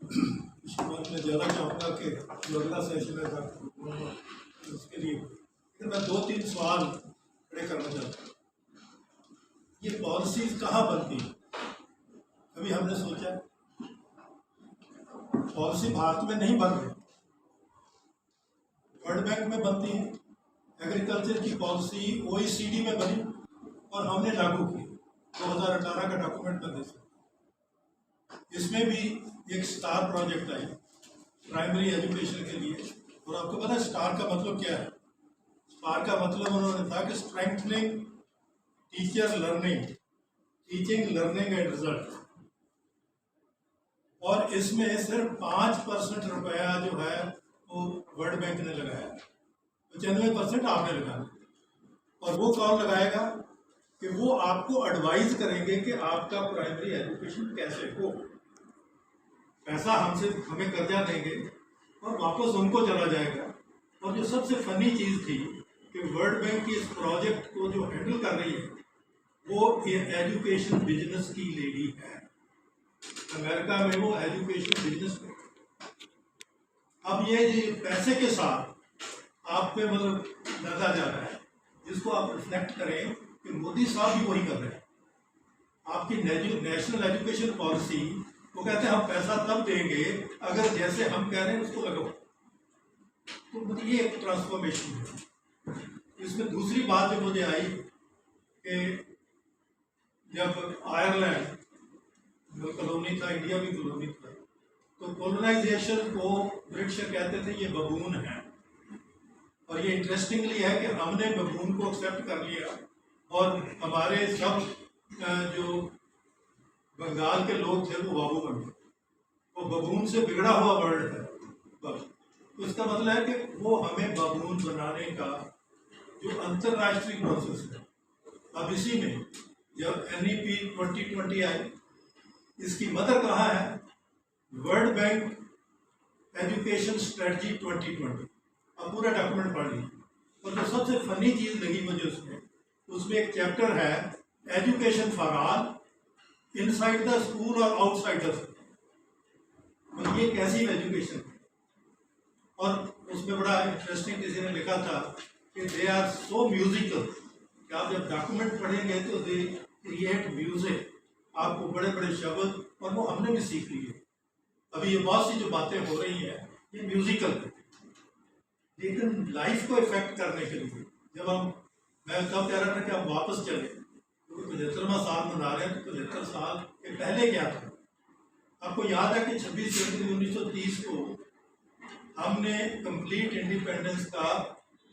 इस बात में ज़्यादा चाहूँगा कि जो अगला सेशन है डॉक्टर उसके लिए, लेकिन मैं 2-3 सवाल खड़े करना चाहता हूँ। ये पॉलिसीज कहाँ बनती है? कभी हमने सोचा? पॉलिसी भारत में नहीं बन रही, वर्ल्ड बैंक में बनती है। एग्रीकल्चर की पॉलिसी OECD में बनी और हमने लागू की। 2018 का डॉक्यूमेंट में दे सकते। इसमें भी एक star project I primary education के लिए, और आपको पता है स्टार का मतलब क्या है? स्टार का मतलब उन्होंने था कि strengthening teacher learning, teaching learning and result. और इसमें सिर्फ 5% रुपया जो है वो वर्ल्ड बैंक ने लगाया, 95% आपने लगाया। और वो कौन लगाएगा कि वो आपको एडवाइज करेंगे कि आपका प्राइमरी एजुकेशन कैसे हो। पैसा हमें कर्जा देंगे और वापस उनको चला जाएगा। और जो सबसे फनी चीज़ थी कि वर्ल्ड बैंक की इस प्रोजेक्ट को जो हैंडल कर रही है वो एजुकेशन बिजनेस की लेडी है। अमेरिका में वो एजुकेशन बिजनेस में। अब ये पैसे के साथ आप पे मतलब लगा जा रहा है, जिसको आप रिफ्लेक्ट करें कि मोदी साहब भी वही कर रहे हैं। आपकी नेशनल एजुकेशन पॉलिसी, वो कहते हैं हम पैसा तब देंगे अगर जैसे हम कह रहे हैं उसको लगाओ। तो मतलब ये एक ट्रांसफॉर्मेशन है। इसमें दूसरी बात जो मुझे आई कि जब आयरलैंड कॉलोनी था, इंडिया भी कॉलोनी था, तो कॉलोनाइजेशन को ब्रिटिश कहते थे ये बबून है। और ये इंटरेस्टिंगली है कि हमने बबून को एक्सेप्ट कर लिया और हमारे सब जो बंगाल के लोग थे वो बाबू बन गए। वो बबून से बिगड़ा हुआ वर्ड है बस। तो इसका मतलब है कि वो हमें बबून बनाने का जो अंतरराष्ट्रीय प्रोसेस है। अब इसी में जब NEP 2020 आई, इसकी मदर कहाँ है? World bank education strategy 2020। अब पूरा डॉक्यूमेंट पढ़ लीजिए। और जो सबसे फनी चीज़ लगी मुझे उसमें एक चैप्टर है education for all inside the school और आउटसाइड द स्कूल। मतलब ये कैसी एजुकेशन है? और उसमें बड़ा इंटरेस्टिंग किसी ने लिखा था कि दे आर सो म्यूजिकल कि आप जब डॉक्यूमेंट पढ़ेंगे तो दे क्रिएट म्यूजिक। आपको बड़े बड़े शब्द, और वो हमने भी सीख लिए। अभी ये बहुत सी जो बातें हो रही हैं ये म्यूजिकल है, लेकिन लाइफ को इफेक्ट करने के लिए जब मैं तब कह रहा था कि हम वापस चले, तो 75वां साल मना रहे हैं। तो 75 साल के पहले क्या था? आपको याद है कि 26 जनवरी 1930 को हमने कंप्लीट इंडिपेंडेंस का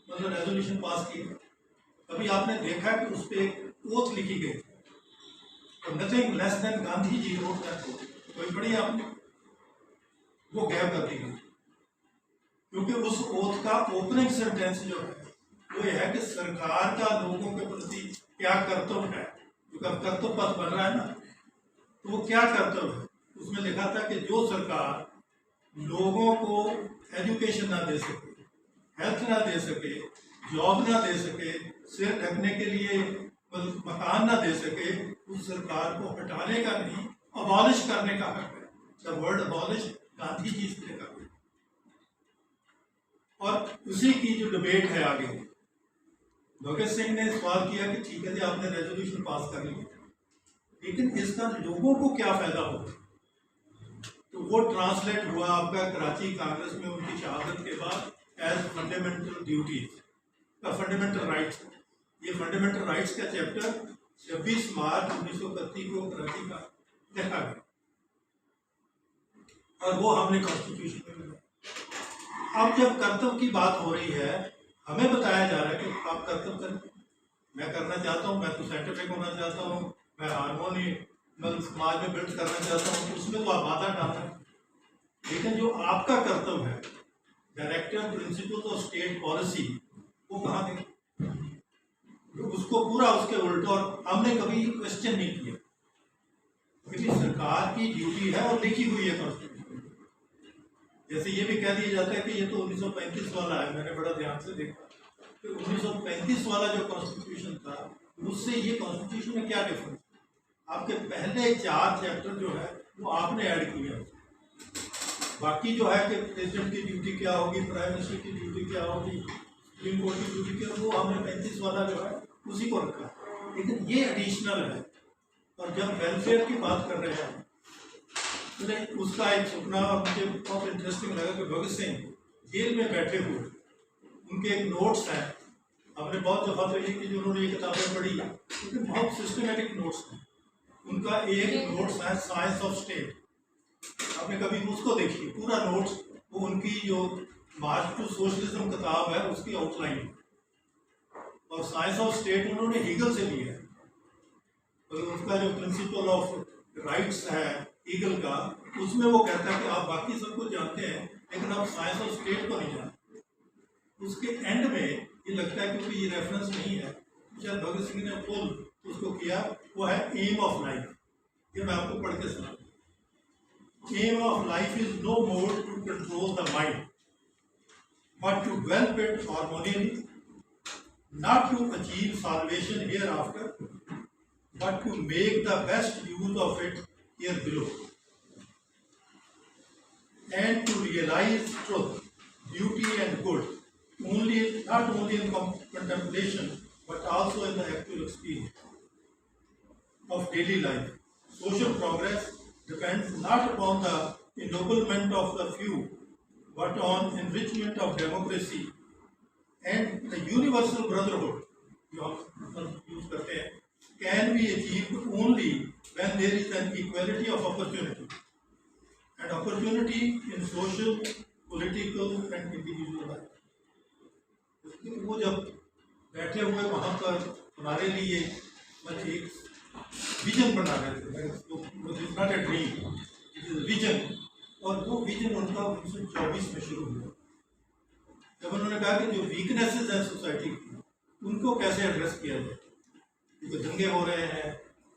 मतलब रेजोल्यूशन पास किया। अभी आपने देखा कि उस पर एक ओथ लिखी गई, और nothing less than Gandhi ji wrote that oath. कोई पढ़ी आपने? वो गैप कर दी गई, क्योंकि उस ओथ का ओपनिंग सेंटेंस जो है वो ये है कि सरकार का लोगों के प्रति क्या कर्तव्य है। क्योंकि अब कर्तव्य पथ बन रहा है ना, तो वो क्या कर्तव्य है? उसमें लिखा था कि जो सरकार लोगों को एजुकेशन ना दे सके, हेल्थ ना दे सके, जॉब ना दे सके, सिर ढकने के लिए मकान ना दे सके, उस सरकार को हटाने का नहीं, अबॉलिश करने का हक है। The word abolish Gandhi ji से लिखा गया। और उसी की जो डिबेट है आगे, भगत सिंह ने सवाल किया कि ठीक है जी आपने रेजोल्यूशन पास कर लिया, लेकिन इसका लोगों को क्या फायदा होगा? तो वो ट्रांसलेट हुआ आपका कराची कांग्रेस में उनकी शहादत के बाद एज फंडामेंटल ड्यूटीज का फंडामेंटल राइट्स। ये फंडामेंटल राइट्स का चैप्टर 26 मार्च 1931 को कराची का देखा गया, और वो हमने कॉन्स्टिट्यूशन में मिला। अब जब कर्तव्य की बात हो रही है, हमें बताया जा रहा है कि आप कर्तव्य करें। मैं करना चाहता हूँ, मैं तो साइंटिफिक होना चाहता हूँ, मैं हारमोनी मतलब समाज में बिल्ड करना चाहता हूँ, तो उसमें तो आप बाधा डालना है। लेकिन जो आपका कर्तव्य है, directive principles of state policy, वो कहाँ गए? उसको पूरा उसके उल्टा, और हमने कभी क्वेश्चन नहीं किया, क्योंकि सरकार की ड्यूटी है और लिखी हुई है कॉन्स्टिट्यूशन। जैसे ये भी कह दिया जाता है कि ये तो 1935 वाला है। मैंने बड़ा ध्यान से देखा कि 1935 वाला जो कॉन्स्टिट्यूशन था उससे ये कॉन्स्टिट्यूशन में क्या डिफरेंस? आपके पहले 4 चैप्टर जो है वो आपने ऐड किया, बाकी जो है कि प्रेसिडेंट की ड्यूटी क्या होगी, प्राइम मिनिस्टर की ड्यूटी क्या होगी, सुप्रीम कोर्ट की ड्यूटी क्या, वो हमने 35 वाला जो है उसी को रखा, लेकिन ये एडिशनल है। और जब वेलफेयर की बात कर रहे हैं तो उसका एक सपना मुझे बहुत इंटरेस्टिंग लगा कि भगत सिंह जेल में बैठे हुए उनके एक नोट्स हैं। हमने बहुत दफ़ा तो ये कि जो उन्होंने ये किताबें पढ़ी उनके बहुत सिस्टमेटिक नोट्स हैं। उनका एक नोट्स है साइंस ऑफ स्टेट, आपने कभी उसको देखिए पूरा नोट्स, वो उनकी जो मार्च टू सोशलिज्म किताब है उसकी आउटलाइन है। और साइंस ऑफ स्टेट उन्होंने हीगल से लिया है। तो उसका जो प्रिंसिपल ऑफ राइट्स है हीगल का, उसमें वो कहता है कि आप बाकी सब कुछ जानते हैं लेकिन आप साइंस ऑफ स्टेट को नहीं जानते। उसके एंड में ये लगता है क्योंकि ये रेफरेंस नहीं है, शायद भगत सिंह ने फुल उसको किया, वो है एम ऑफ लाइफ। ये मैं आपको पढ़ के सुना। Aim of life is no more to control the mind but to develop it harmoniously, not to achieve salvation hereafter, but to make the best use of it here below, and to realize truth, beauty, and good, not only in contemplation, but also in the actual experience of daily life. Social progress depends not upon the ennoblement of the few, but on enrichment of democracy and the universal brotherhood, जो हम use करते हैं, can be achieved only when there is an equality of opportunity, and opportunity in social, political and individual life. वो जब बैठे हुए वहाँ पर हमारे लिए एक विजन बना रहे थे, not a dream, it is vision. और वो विजन उनका 1924 में शुरू हुआ, जब उन्होंने कहा कि जो वीकनेसेस हैं सोसाइटी की उनको कैसे एड्रेस किया जाए, क्योंकि दंगे हो रहे हैं,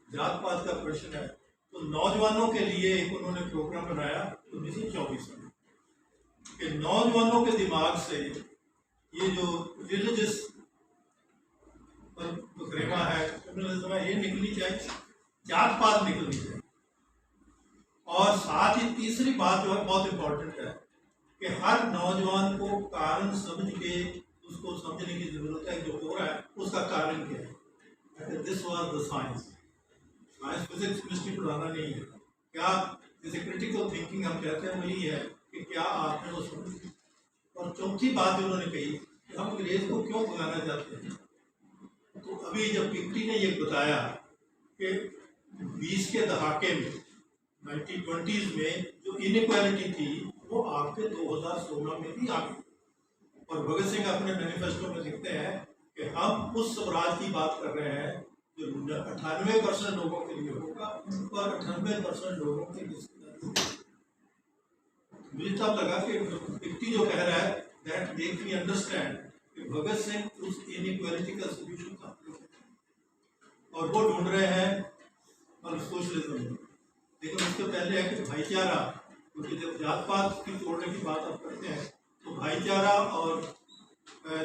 जात पात का प्रश्न है। तो नौजवानों के लिए एक उन्होंने प्रोग्राम बनाया 1924 में कि नौजवानों के दिमाग से ये जो रिलीजियस प्रेमा है, ये निकलनी चाहिए, जात पात निकलनी चाहिए। और साथ ही तीसरी बात जो है बहुत इम्पोर्टेंट है कि हर नौजवान को कारण समझ के उसको समझने की जरूरत है, जो हो रहा है उसका कारण क्या है। This was the science physics chemistry पढ़ाना नहीं है, क्या जैसे क्रिटिकल थिंकिंग हम कहते हैं वही है कि क्या आपने वो समझ। और चौथी बात जो उन्होंने कही कि हम अंग्रेज को क्यों भगाना चाहते हैं, तो अभी जब पिंकटी ने ये बताया कि 20 के दहाके में 1920s में जो इनइक्वालिटी थी वो आपके 2016 में भी आ गई। और भगत सिंह अपने मैनिफेस्टो में लिखते हैं कि हम उस स्वराज की बात कर रहे हैं जो 98% लोगों के लिए होगा और 98% लोगों के लिए। मुझे तब लगा कि पिंकटी जो कह रहा है दैट मेक मी अंडरस्टैंड कि भगत सिंह उस इनइक्वालिटी का सोल्यूशन था और वो ढूंढ रहे हैं और सोशलिज्म में। लेकिन उसके पहले है कि भाईचारा, क्योंकि जब जात पात की तोड़ने की बात आप करते हैं तो भाईचारा और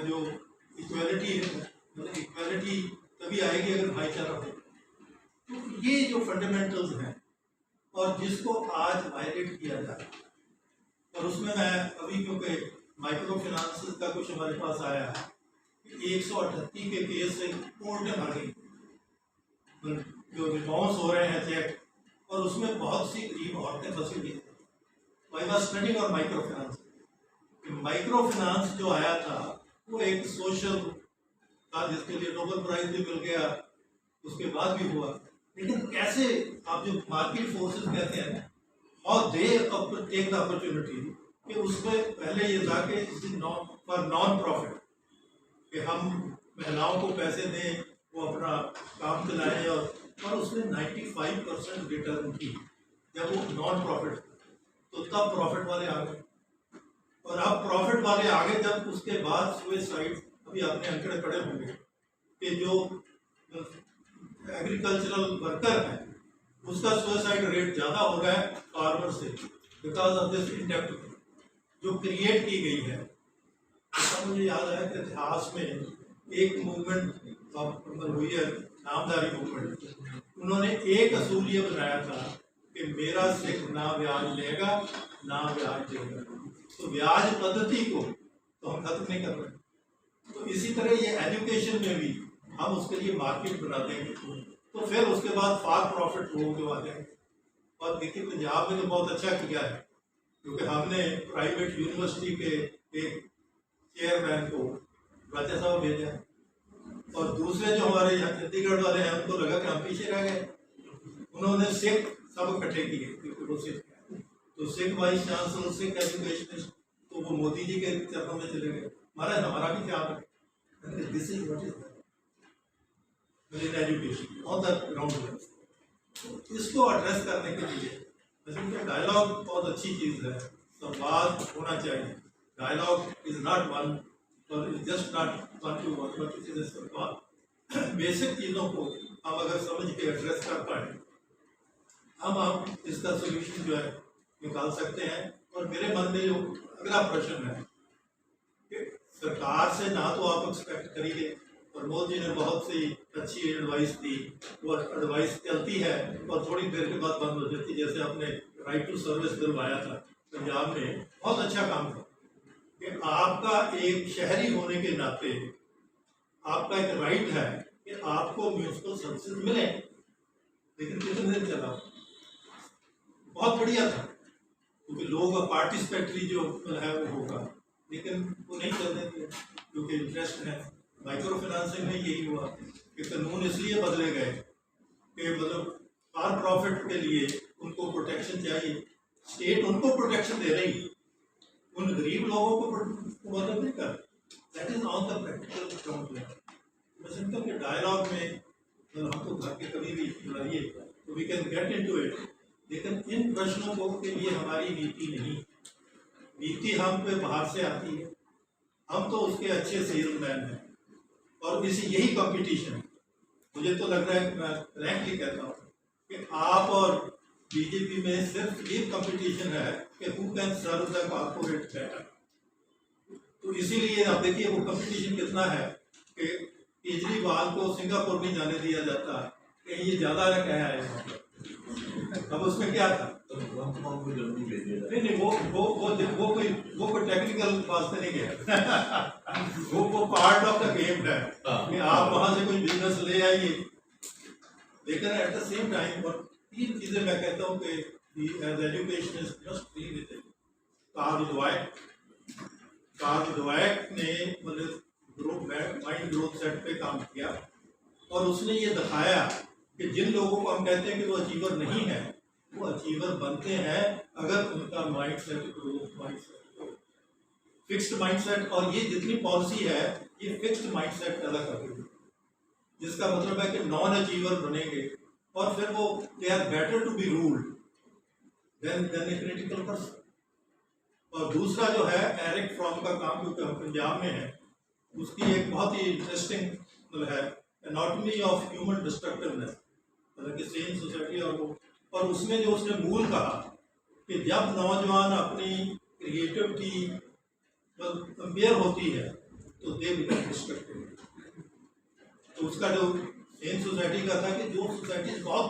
जो इक्वालिटी है, मतलब इक्वालिटी तभी आएगी अगर भाईचारा हो। तो ये जो फंडामेंटल्स हैं और जिसको आज वायलेट किया जाए, और उसमें मैं अभी क्योंकि माइक्रो फाइनेंस का कुछ हमारे पास आया है, 138 के केस से कोर्ट में आ गई, जो रिबाउंस हो रहे हैं चेक, और उसमें बहुत सी गरीब औरतें फंसी हुई। आई वाज स्टडीइंग और माइक्रो फाइनेंस, माइक्रो फाइनेंस जो आया था वो एक सोशल था जिसके लिए नोबेल प्राइज भी मिल गया, उसके बाद भी हुआ। लेकिन कैसे आप जो मार्केट फोर्सेस कहते हैं how they take the opportunity, कि उसमें पहले ये था कि फॉर नॉन प्रॉफिट कि हम महिलाओं को पैसे दें, वो अपना काम चलाएं, और उसमें 95% रिटर्न की जब वो नॉन प्रॉफिट, तो तब प्रॉफिट वाले आ गए। और अब प्रॉफिट वाले आ गए जब उसके बाद सुसाइड, अभी आपने आंकड़े पड़े होंगे कि जो एग्रीकल्चरल वर्कर है उसका सुसाइड रेट ज़्यादा हो रहा है फार्मर से, बिकॉज ऑफ दिस इंडेप्थ जो क्रिएट की गई है। तो मुझे याद आया कि इतिहास में एक मूवमेंट हुई है, नामदारी मूवमेंट। उन्होंने एक असूल ये बनाया था कि मेरा सिख ना ब्याज लेगा ना ब्याज देगा। तो ब्याज पद्धति को तो हम खत्म नहीं कर रहे। तो इसी तरह ये एजुकेशन में भी हम उसके लिए मार्केट बना देंगे, तो फिर उसके बाद फार प्रॉफिट लोगों के आ जाएंगे। और देखिए पंजाब में तो बहुत अच्छा किया है, क्योंकि हमने प्राइवेट यूनिवर्सिटी के एक चेयरमैन को राज्यसभा भेजा है, और दूसरे जो हमारे यहाँ चंडीगढ़ वाले हैं उनको लगा कि हम पीछे रह गए, उन्होंने सिख सब इकट्ठे किए क्योंकि वो सिख है। तो Sikh vice chancellor, Sikh educationist, तो वो मोदी जी के चरणों में चले गए। महाराज हमारा भी ख्याल है, this is what is education on the ground level. इसको एड्रेस करने के लिए डायलॉग बहुत अच्छी चीज है, संवाद होना चाहिए। डायलॉग इज नॉट वन, और is just not one two one, but it is a संवाद। बेसिक चीजों को हम अगर समझ के एड्रेस कर पाए, हम इसका सोल्यूशन जो है निकाल सकते हैं। और मेरे मन में जो अगला प्रश्न है कि सरकार से ना तो आप एक्सपेक्ट करिए, प्रमोद जी ने बहुत सी अच्छी एडवाइस दी, वो एडवाइस चलती है और थोड़ी देर के बाद बंद हो जाती है। जैसे आपने राइट टू सर्विस बिल आया था पंजाब में, बहुत अच्छा काम था कि आपका एक शहरी होने के नाते आपका एक राइट है कि आपको म्यूनिसिपल सर्विसेज मिले। लेकिन कितने दिन चला, बहुत बढ़िया था, क्योंकि लोग पार्टिसिपेटरी जो है वो होगा, लेकिन वो नहीं चलने दिया क्योंकि इंटरेस्ट है। माइक्रो फाइनेंसिंग में यही हुआ कि कानून इसलिए बदले गए कि मतलब फॉर प्रॉफिट के लिए उनको प्रोटेक्शन चाहिए, स्टेट उनको प्रोटेक्शन दे रही, उन गरीब लोगों को मदद नहीं कर। That is on the practical ground level. मैं समझता हूँ कि डायलॉग में हम तो घर के कभी भी बुलाइए तो we can get into it, लेकिन इन प्रश्नों को के लिए हमारी नीति नहीं, नीति हम पे बाहर से आती है, हम तो उसके अच्छे सेल्समैन हैं, और इसी यही कंपटीशन है। मुझे तो लग रहा है, मैं फ्रैंकली कहता हूँ कि आप और बीजेपी में सिर्फ ये कंपटीशन है कि who can serve the corporate better. तो इसीलिए आप देखिए वो कंपटीशन कितना है कि केजरीवाल को सिंगापुर नहीं जाने दिया जाता, कहीं ये ज्यादा रखा है। अब उसमें क्या था, नहीं वो कोई टेक्निकल वास्ते नहीं गया वो पार्ट ऑफ द गेम है कि आप वहां से कोई बिजनेस ले आइए। लेकिन एट द सेम टाइम और तीन चीजें मैं कहता हूँ कि as education just be with it. Carol Dweck ने मतलब माइंड ग्रोथ सेट पे काम किया, और उसने ये दिखाया कि जिन लोगों को हम कहते हैं कि वो अचीवर नहीं है, वो अचीवर बनते हैं अगर उनका mind set growth mind set, fixed mind set. और ये जितनी पॉलिसी है ये फिक्स्ड माइंड सेट पैदा कर रही है, जिसका मतलब है कि नॉन अचीवर बनेंगे, और फिर वो they are better to be ruled than a critical person. और दूसरा जो है एरिक फ्रॉम का काम, क्योंकि हम पंजाब में है, उसकी एक बहुत ही इंटरेस्टिंग है एनाटॉमी ऑफ ह्यूमन डिस्ट्रक्टिवनेस, मतलब कि सेम सोसाइटी। और उसमें जो उसने मूल कहा कि जब नौजवान अपनी क्रिएटिविटी कंपेयर होती है तो दे बिकम डिस्ट्रक्टिव। तो उसका जो सेम सोसाइटी का था कि जो सोसाइटी बहुत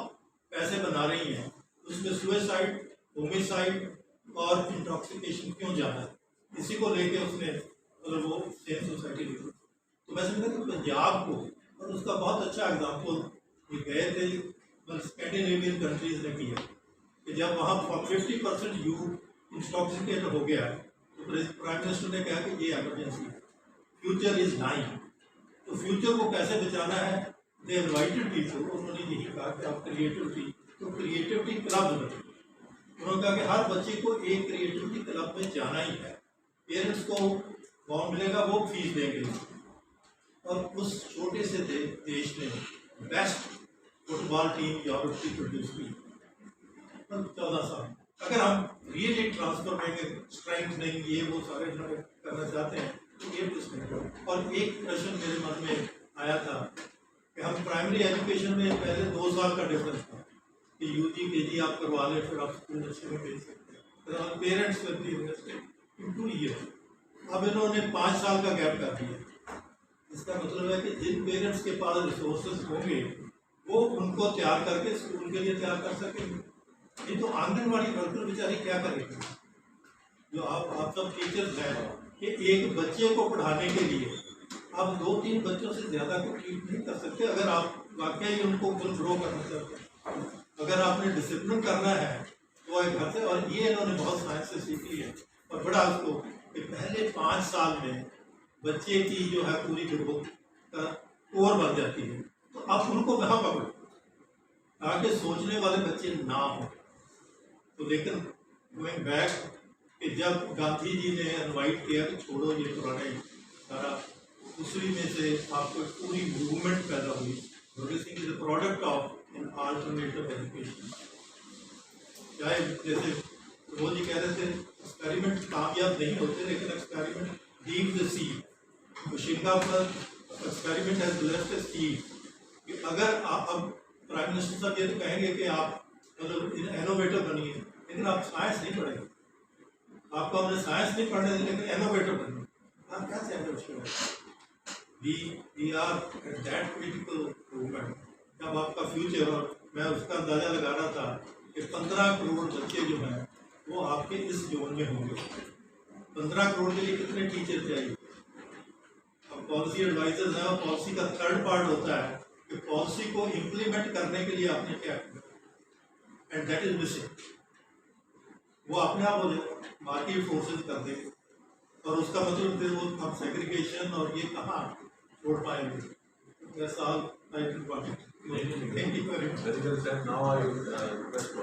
पैसे बना रही हैं उसमें सुसाइड, होमिसाइड और इंटॉक्सिकेशन क्यों ज्यादा है, इसी को लेके उसने मतलब वो सेम सोसाइटी लिखी। तो मैं समझता कि पंजाब को, और उसका बहुत अच्छा एग्जाम्पल ये गए थे स्कैंडिनेवियन कंट्रीज ने किया कि जब वहाँ 50% यूथ इंटॉक्सिकेट हो गया तो प्राइम मिनिस्टर ने कहा कि ये एमरजेंसी है, फ्यूचर इज नाइन। तो फ्यूचर को कैसे बचाना है, दे इनवाइटेड पीपल, उन्होंने यही कहा कि आप क्रिएटिविटी, तो क्रिएटिविटी क्लब बने। उन्होंने कहा कि हर बच्चे को एक क्रिएटिविटी क्लब में जाना ही है, पेरेंट्स को फॉर्म मिलेगा, वो फीस देंगे। और उस छोटे से देश ने बेस्ट फुटबॉल टीम यूरोप की प्रोड्यूस की 14 साल। अगर हम रियली ट्रांसफॉर्मिंग, स्ट्रेंथनिंग, ये वो सारे करना चाहते हैं तो ये किसमें। और एक प्रश्न मेरे मन में आया था कि हम प्राइमरी एजुकेशन में पहले 2 साल का डिफरेंस था कि यूजी केजी आप करवा लें, फिर आप स्कूल अच्छे में भेज सकते हैं, फिर हम parents will be invested in 2 year. अब इन्होंने 5 साल का गैप कर दिया। इसका मतलब है कि जिन पेरेंट्स के पास रिसोर्सेज होंगे वो उनको तैयार करके स्कूल के लिए तैयार कर सकेंगे। ये तो आंगनवाड़ी वर्कर बेचारी क्या करेगी? जो आप सब टीचर्स हैं कि एक बच्चे को पढ़ाने के लिए आप 2-3 बच्चों से ज़्यादा को ट्रीट नहीं कर सकते। अगर आप वाकई उनको फुल ग्रो करना चाहते हैं, अगर आपने डिसिप्लिन करना है तो एक घर से, और ये इन्होंने बहुत साइंस से सीख ली है और बड़ा उसको कि पहले 5 साल में बच्चे की जो है पूरी ग्रोथ ओवर बन जाती है, तो आप उनको कहाँ पकड़ो ताकि सोचने वाले बच्चे ना हो। तो लेकिन गोइंग बैक कि जब गांधी जी ने इनवाइट किया कि छोड़ो ये पुराने सारा, दूसरी में से आपको पूरी मूवमेंट पैदा हुई, noticing is product of an alternative education. चाहे जैसे वो जी कह रहे थे एक्सपेरिमेंट कामयाब नहीं होते, लेकिन एक्सपेरिमेंट लीव द सीड। तो शिंगा पर experiment has left the seed कि अगर आप अब प्राइम मिनिस्टर साहब ये तो कहेंगे कि आप मतलब इनोवेटर बनिए, लेकिन आप साइंस नहीं पढ़ेंगे, आपको हमने साइंस नहीं पढ़ने दी, लेकिन इनोवेटर बनिए, आप क्या चाहते we are at that critical movement जब आपका फ्यूचर, और मैं उसका अंदाज़ा लगा रहा था कि 15 करोड़ बच्चे जो हैं वो आपके इस जोन में होंगे। 15 करोड़ के लिए कितने टीचर चाहिए? अब पॉलिसी एडवाइजर्स हैं और पॉलिसी का थर्ड पार्ट होता है कि पॉलिसी को इम्प्लीमेंट करने के लिए आपने क्या किया, एंड दैट इज मिसिंग। वो अपने आप हो जाए, बाकी फोर्सेज कर देंगे, और उसका मतलब फिर वो हम सेग्रीगेशन और ये कहाँ छोड़ पाएंगे। That's all I can want. Thank you very much. Very well said. Now I would request